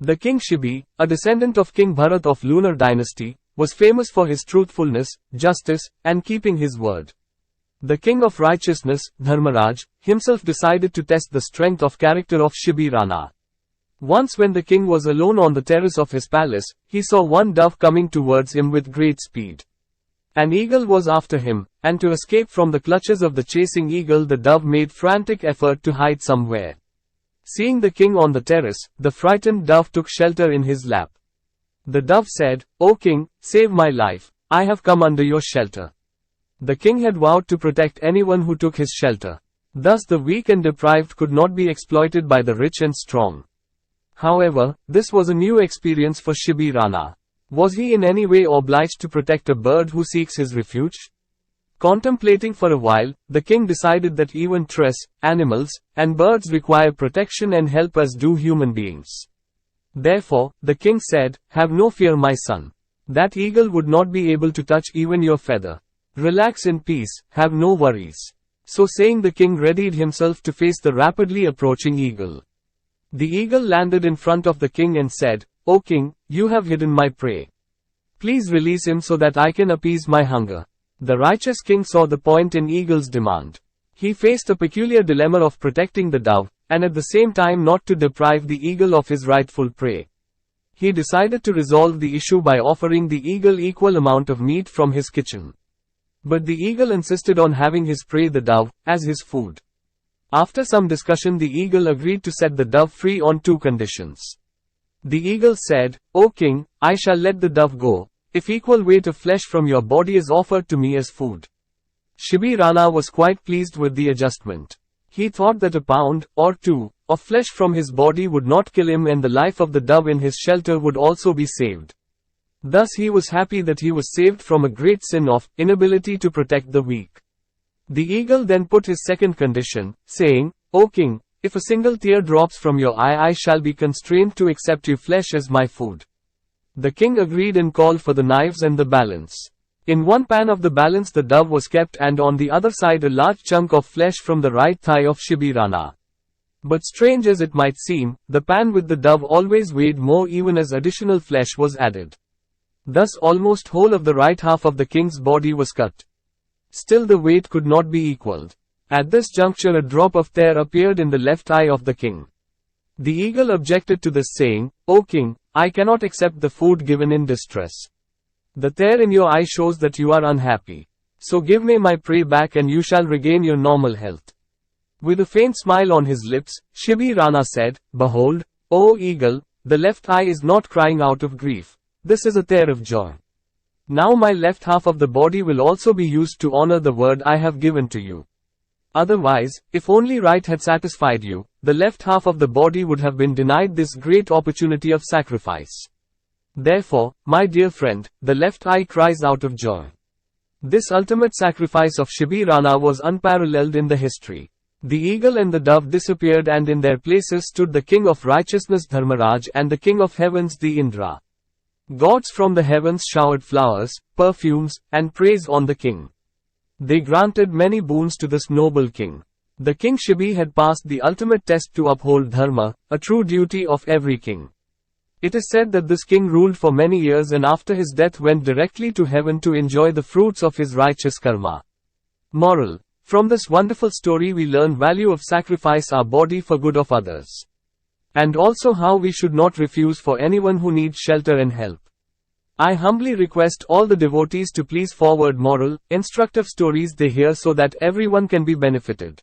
The king Shibi, a descendant of King Bharat of Lunar dynasty, was famous for his truthfulness, justice, and keeping his word. The king of righteousness, Dharmaraj, himself decided to test the strength of character of Shibi Rana. Once when the king was alone on the terrace of his palace, he saw one dove coming towards him with great speed. An eagle was after him, and to escape from the clutches of the chasing eagle the dove made frantic effort to hide somewhere. Seeing the king on the terrace, the frightened dove took shelter in his lap. The dove said, "O king, save my life, I have come under your shelter." The king had vowed to protect anyone who took his shelter. Thus the weak and deprived could not be exploited by the rich and strong. However, this was a new experience for Shibi Rana. Was he in any way obliged to protect a bird who seeks his refuge? Contemplating for a while, the king decided that even trees, animals, and birds require protection and help as do human beings. Therefore, the king said, "Have no fear, my son. That eagle would not be able to touch even your feather. Relax in peace, have no worries." So saying, the king readied himself to face the rapidly approaching eagle. The eagle landed in front of the king and said, "O king, you have hidden my prey. Please release him so that I can appease my hunger." The righteous king saw the point in eagle's demand. He faced a peculiar dilemma of protecting the dove, and at the same time not to deprive the eagle of his rightful prey. He decided to resolve the issue by offering the eagle equal amount of meat from his kitchen. But the eagle insisted on having his prey, the dove, as his food. After some discussion, the eagle agreed to set the dove free on two conditions. The eagle said, "O king, I shall let the dove go, if equal weight of flesh from your body is offered to me as food." Shibi Rana was quite pleased with the adjustment. He thought that a pound, or two, of flesh from his body would not kill him, and the life of the dove in his shelter would also be saved. Thus he was happy that he was saved from a great sin of inability to protect the weak. The eagle then put his second condition, saying, "O king, if a single tear drops from your eye, I shall be constrained to accept your flesh as my food." The king agreed and called for the knives and the balance. In one pan of the balance the dove was kept, and on the other side a large chunk of flesh from the right thigh of Shibi Rana. But strange as it might seem, the pan with the dove always weighed more even as additional flesh was added. Thus almost whole of the right half of the king's body was cut. Still the weight could not be equaled. At this juncture a drop of tear appeared in the left eye of the king. The eagle objected to this, saying, "O king, I cannot accept the food given in distress. The tear in your eye shows that you are unhappy. So give me my prey back and you shall regain your normal health." With a faint smile on his lips, Shibi Rana said, "Behold, O eagle, the left eye is not crying out of grief. This is a tear of joy. Now my left half of the body will also be used to honor the word I have given to you. Otherwise, if only right had satisfied you, the left half of the body would have been denied this great opportunity of sacrifice. Therefore, my dear friend, the left eye cries out of joy." This ultimate sacrifice of Shibi Rana was unparalleled in the history. The eagle and the dove disappeared, and in their places stood the king of righteousness Dharmaraj and the king of heavens the Indra. Gods from the heavens showered flowers, perfumes, and praise on the king. They granted many boons to this noble king. The king Shibi had passed the ultimate test to uphold dharma, a true duty of every king. It is said that this king ruled for many years and after his death went directly to heaven to enjoy the fruits of his righteous karma. Moral: from this wonderful story we learn value of sacrifice our body for good of others. And also how we should not refuse for anyone who needs shelter and help. I humbly request all the devotees to please forward moral, instructive stories they hear so that everyone can be benefited.